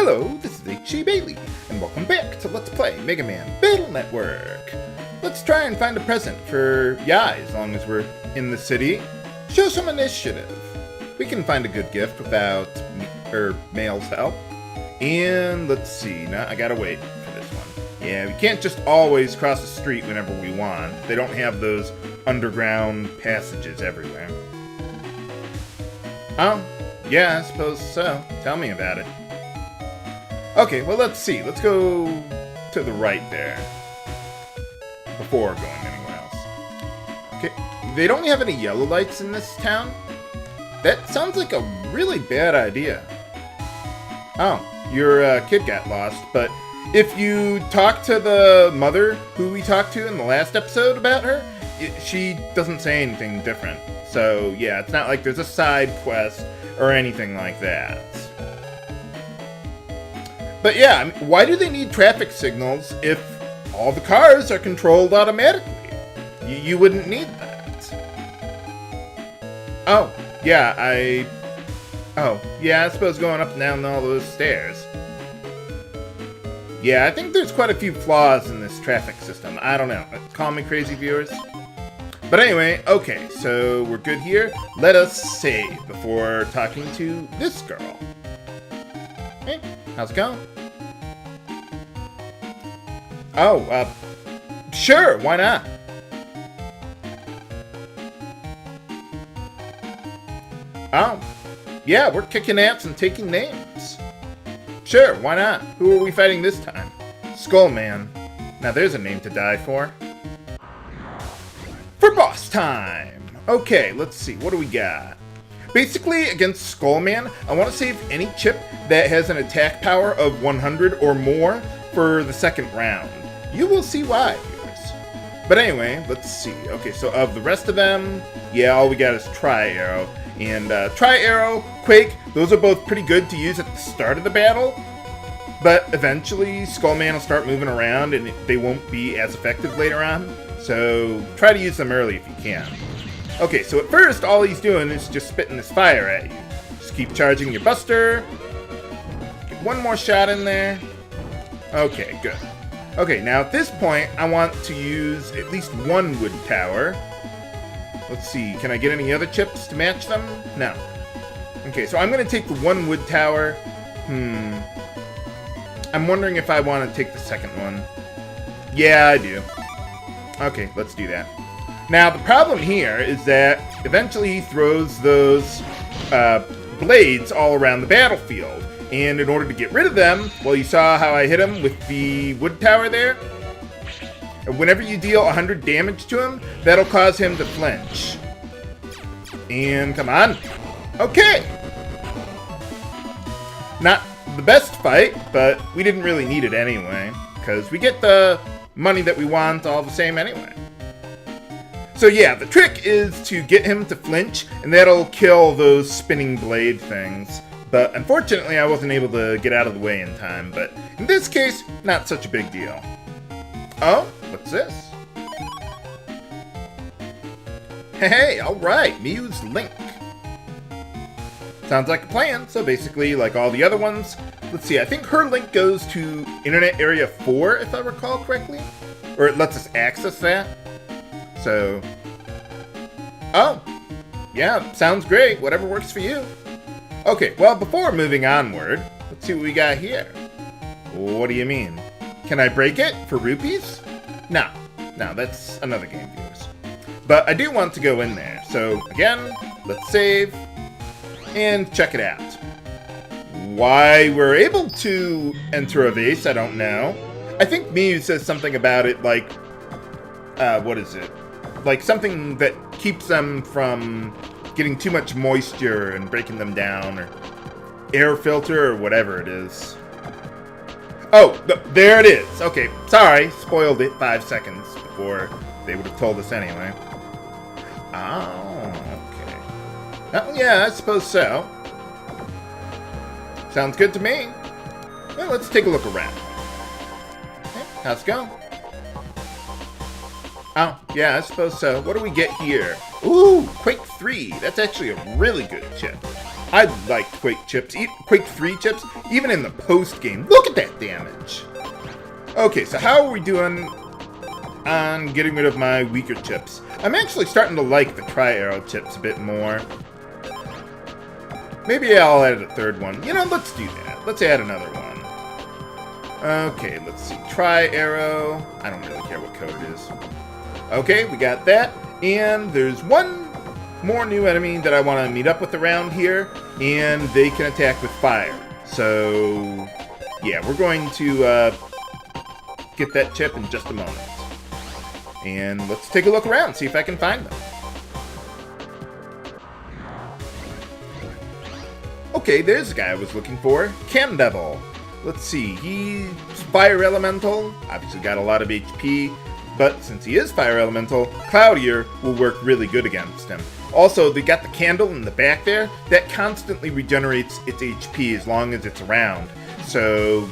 Hello, this is H.C. Bailey, and welcome back to Let's Play Mega Man Battle Network. Let's try and find a present for Yai as long as we're in the city. Show some initiative. We can find a good gift without Mayl's help. And let's see, now I gotta wait for this one. Yeah, we can't just always cross the street whenever we want. They don't have those underground passages everywhere. Oh, yeah, I suppose so. Tell me about it. Okay, well, let's see. Let's go to the right there before going anywhere else. Okay, they don't have any yellow lights in this town? That sounds like a really bad idea. Oh, your kid got lost, but if you talk to the mother who we talked to in the last episode about her, she doesn't say anything different. So, yeah, it's not like there's a side quest or anything like that. But yeah, I mean, why do they need traffic signals if all the cars are controlled automatically? You wouldn't need that. Oh, yeah, I suppose going up and down all those stairs. Yeah, I think there's quite a few flaws in this traffic system. I don't know. Call me crazy, viewers. But anyway, okay, so we're good here. Let us save before talking to this girl. Hey, how's it going? Oh, sure, why not? Oh, yeah, we're kicking ass and taking names. Sure, why not? Who are we fighting this time? Skullman. Now there's a name to die for. For boss time! Okay, let's see, what do we got? Basically, against Skullman, I want to save any chip that has an attack power of 100 or more for the second round. You will see why, viewers. But anyway, let's see. Okay, so of the rest of them, yeah, all we got is Tri-Arrow. And Tri-Arrow, Quake, those are both pretty good to use at the start of the battle. But eventually, Skullman will start moving around and they won't be as effective later on. So try to use them early if you can. Okay, so at first, all he's doing is just spitting this fire at you. Just keep charging your buster. Get one more shot in there. Okay, good. Okay, now at this point, I want to use at least one wood tower. Let's see, can I get any other chips to match them? No. Okay, so I'm going to take the one wood tower. I'm wondering if I want to take the second one. Yeah, I do. Okay, let's do that. Now, the problem here is that eventually he throws those blades all around the battlefield. And in order to get rid of them, well, you saw how I hit him with the wood tower there? Whenever you deal 100 damage to him, that'll cause him to flinch. And come on. Okay. Not the best fight, but we didn't really need it anyway, because we get the money that we want all the same anyway. So yeah, the trick is to get him to flinch, and that'll kill those spinning blade things. But unfortunately, I wasn't able to get out of the way in time, but in this case, not such a big deal. Oh, what's this? Hey, alright, Muse Link. Sounds like a plan, so basically, like all the other ones, let's see, I think her link goes to Internet Area 4, if I recall correctly? Or it lets us access that. So, oh, yeah, sounds great, whatever works for you. Okay, well, before moving onward, let's see what we got here. What do you mean? Can I break it for rupees? No, that's another game, viewers. But I do want to go in there, so again, let's save and check it out. Why we're able to enter a vase, I don't know. I think Mew says something about it like, what is it? Like something that keeps them from getting too much moisture and breaking them down, or air filter, or whatever it is. Oh, there it is. Okay, sorry, spoiled it 5 seconds before they would have told us anyway. Oh, okay. Oh, yeah, I suppose so. Sounds good to me. Well, let's take a look around. Okay, how's it going? Oh, yeah, I suppose so. What do we get here? Ooh, Quake 3. That's actually a really good chip. I like Quake chips, Quake 3 chips, even in the post-game. Look at that damage. Okay, so how are we doing on getting rid of my weaker chips? I'm actually starting to like the tri-arrow chips a bit more. Maybe I'll add a third one. You know, let's do that. Let's add another one. Okay, let's see. Tri-arrow. I don't really care what code it is. Okay, we got that. And there's one more new enemy that I want to meet up with around here. And they can attack with fire. So, yeah, we're going to get that chip in just a moment. And let's take a look around, see if I can find them. Okay, there's the guy I was looking for. Can Devil. Let's see, he's Fire Elemental. Obviously got a lot of HP. But since he is Fire Elemental, Cloudier will work really good against him. Also, they got the candle in the back there. That constantly regenerates its HP as long as it's around. So,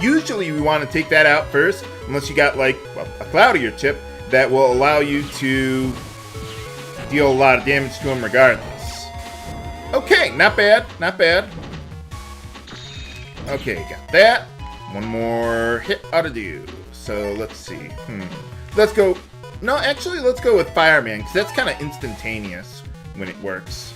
usually you want to take that out first. Unless you got, like, well, a Cloudier chip that will allow you to deal a lot of damage to him regardless. Okay, not bad, not bad. Okay, got that. One more hit ought to do. So, let's see. Let's go... No, actually, let's go with Fireman, because that's kind of instantaneous when it works.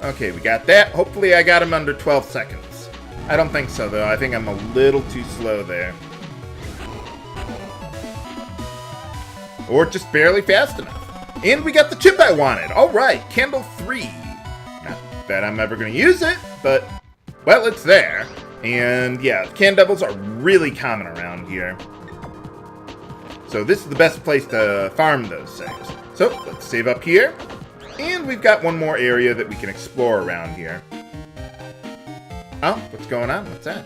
Okay, we got that. Hopefully I got him under 12 seconds. I don't think so, though. I think I'm a little too slow there. Or just barely fast enough. And we got the chip I wanted. Alright, Candle 3. Not that I'm ever going to use it, but, well, it's there. And, yeah, Can Devils are really common around here. So this is the best place to farm those things. So, let's save up here. And we've got one more area that we can explore around here. Oh, what's going on? What's that?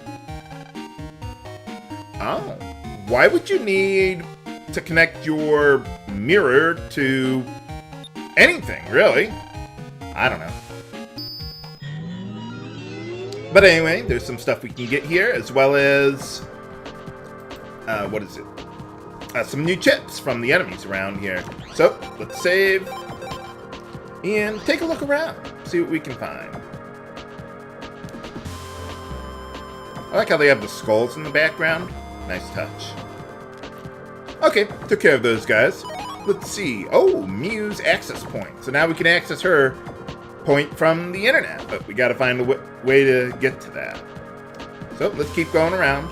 Oh, why would you need to connect your mirror to anything, really? I don't know. But anyway, there's some stuff we can get here, as well as, what is it? Some new chips from the enemies around here. So, let's save, and take a look around, see what we can find. I like how they have the skulls in the background. Nice touch. Okay, took care of those guys. Let's see. Oh, Mew's access point. So now we can access her point from the internet, but we gotta find a way to get to that. So let's keep going around.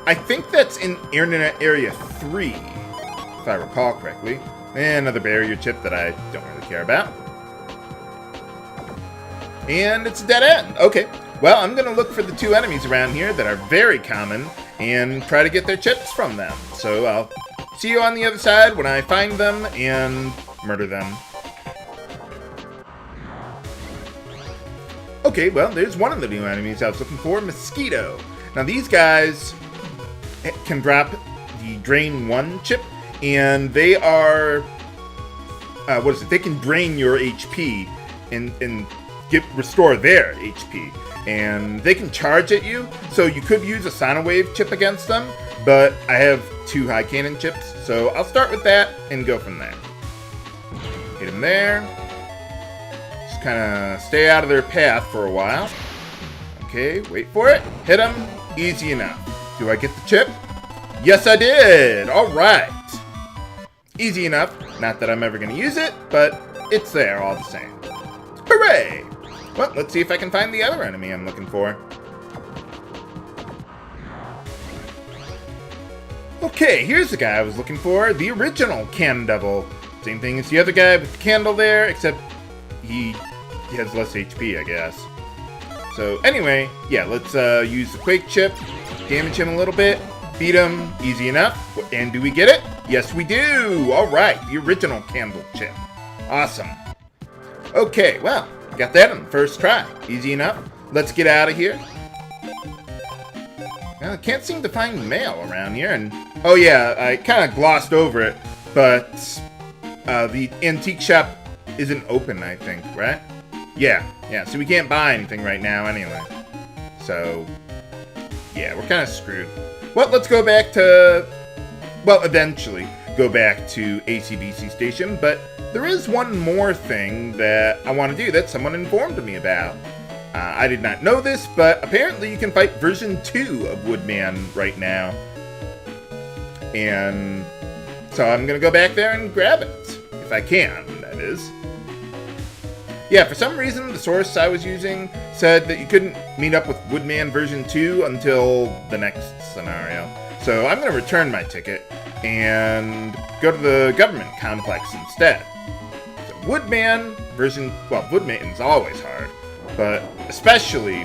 I think that's in Internet Area 3, if I recall correctly. And another barrier chip that I don't really care about. And it's a dead end. Okay, well, I'm gonna look for the two enemies around here that are very common and try to get their chips from them. So I'll see you on the other side when I find them and murder them. Okay, well, there's one of the new enemies I was looking for, Mosquito. Now, these guys can drop the Drain 1 chip, and they are, they can drain your HP and restore their HP. And they can charge at you, so you could use a Sonowave chip against them, but I have 2 High Cannon chips, so I'll start with that and go from there. Hit him there. Just kind of stay out of their path for a while. Okay, wait for it. Hit him. Easy enough. Do I get the chip? Yes, I did! Alright. Easy enough. Not that I'm ever going to use it, but it's there all the same. Hooray! Well, let's see if I can find the other enemy I'm looking for. Okay, here's the guy I was looking for. The original Can Devil. Same thing as the other guy with the candle there, except he has less HP, I guess. So anyway, yeah, let's use the Quake chip, damage him a little bit, beat him, easy enough. And do we get it? Yes, we do! Alright, the original candle chip. Awesome. Okay, well, got that on the first try. Easy enough. Let's get out of here. Well, I can't seem to find Mayl around here, and oh yeah, I kind of glossed over it, but the antique shop isn't open, I think, right? Yeah, so we can't buy anything right now anyway. So, yeah, we're kind of screwed. Well, let's go back to, well, eventually go back to ACBC Station, but there is one more thing that I want to do that someone informed me about. I did not know this, but apparently you can fight version 2 of Woodman right now. And so I'm going to go back there and grab it. If I can, that is. Yeah, for some reason, the source I was using said that you couldn't meet up with Woodman version 2 until the next scenario. So I'm going to return my ticket and go to the government complex instead. So Woodman version... Well, Woodman's always hard, but especially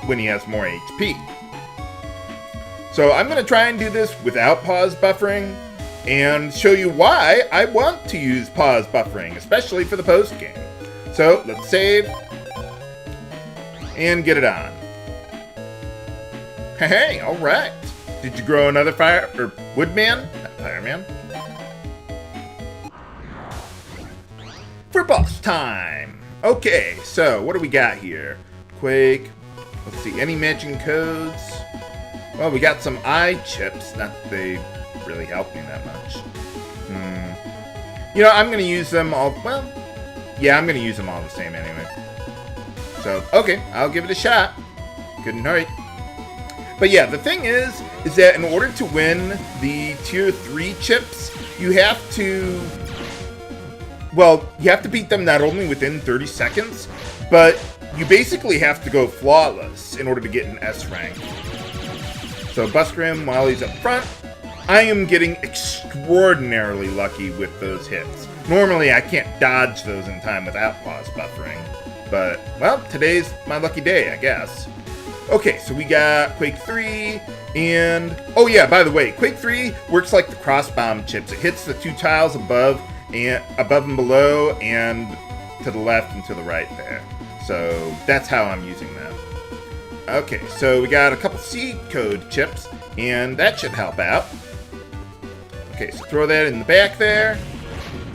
when he has more HP. So I'm going to try and do this without pause buffering, and show you why I want to use pause buffering, especially for the post-game. So, let's save, and get it on. Hey, alright. Did you grow another Woodman? Not Fireman. For boss time! Okay, so what do we got here? Quake. Let's see, any matching codes? Well, we got some eye chips, not that they really help me that much. You know, I'm going to use them all... Well, yeah, I'm going to use them all the same anyway. So, okay, I'll give it a shot. Couldn't hurt. But yeah, the thing is that in order to win the Tier 3 chips, you have to... Well, you have to beat them not only within 30 seconds, but you basically have to go flawless in order to get an S rank. So buster him while he's up front. I am getting extraordinarily lucky with those hits. Normally, I can't dodge those in time without pause buffering. But, well, today's my lucky day, I guess. Okay, so we got Quake 3, and... Oh yeah, by the way, Quake 3 works like the cross-bomb chips. It hits the 2 tiles above and below, and to the left and to the right there. So, that's how I'm using them. Okay, so we got a couple C code chips, and that should help out. Okay, so throw that in the back there.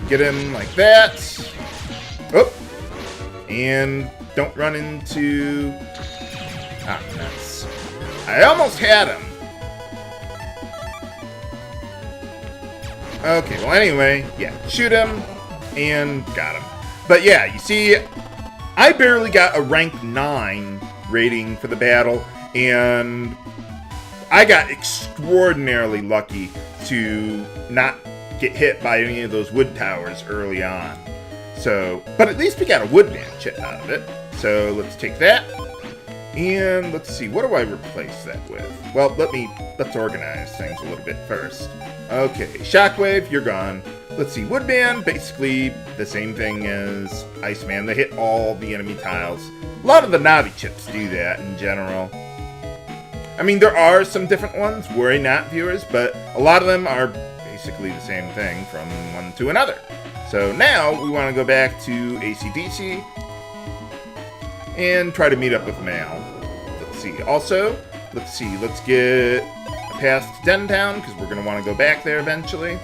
Get him like that. Oh! And don't run into... Ah, nuts. I almost had him. Okay, well anyway, yeah, shoot him, and got him. But yeah, you see, I barely got a rank 9 rating for the battle, and I got extraordinarily lucky to not get hit by any of those wood towers early on. So, but at least we got a Woodman chip out of it. So let's take that, and let's see, what do I replace that with? Well, let's organize things a little bit first. Okay, Shockwave, you're gone. Let's see, Woodman, basically the same thing as Iceman. They hit all the enemy tiles. A lot of the Navi chips do that in general. I mean, there are some different ones, worry not, viewers, but a lot of them are basically the same thing from one to another. So now we want to go back to AC/DC and try to meet up with Mayl. Let's see. Also, let's get past Dentown, because we're going to want to go back there eventually.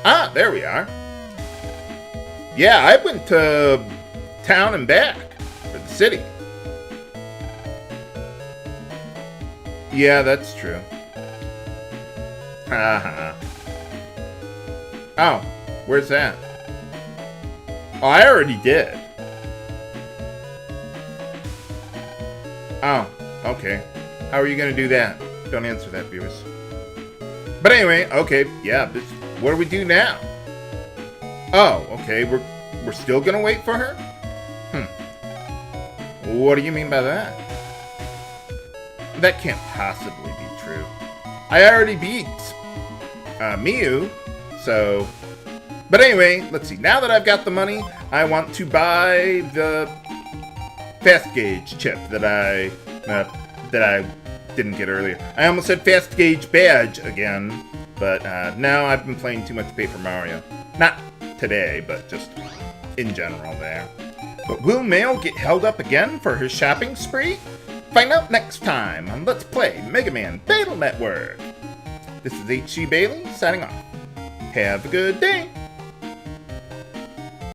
Ah, there we are. Yeah, I went to town and back for the city. Yeah, that's true. Haha. Oh, where's that? Oh, I already did. Oh, okay. How are you going to do that? Don't answer that, viewers. But anyway, okay, yeah, what do we do now? Oh, okay, we're still going to wait for her? What do you mean by that? That can't possibly be true. I already beat Mayl, so... But anyway, let's see. Now that I've got the money, I want to buy the fast gauge chip that I didn't get earlier. I almost said fast gauge badge again, but now I've been playing too much Paper Mario. Not today, but just in general there. But will Mayl get held up again for her shopping spree? Find out next time on Let's Play Mega Man Battle Network. This is H.C. Bailey signing off. Have a good day.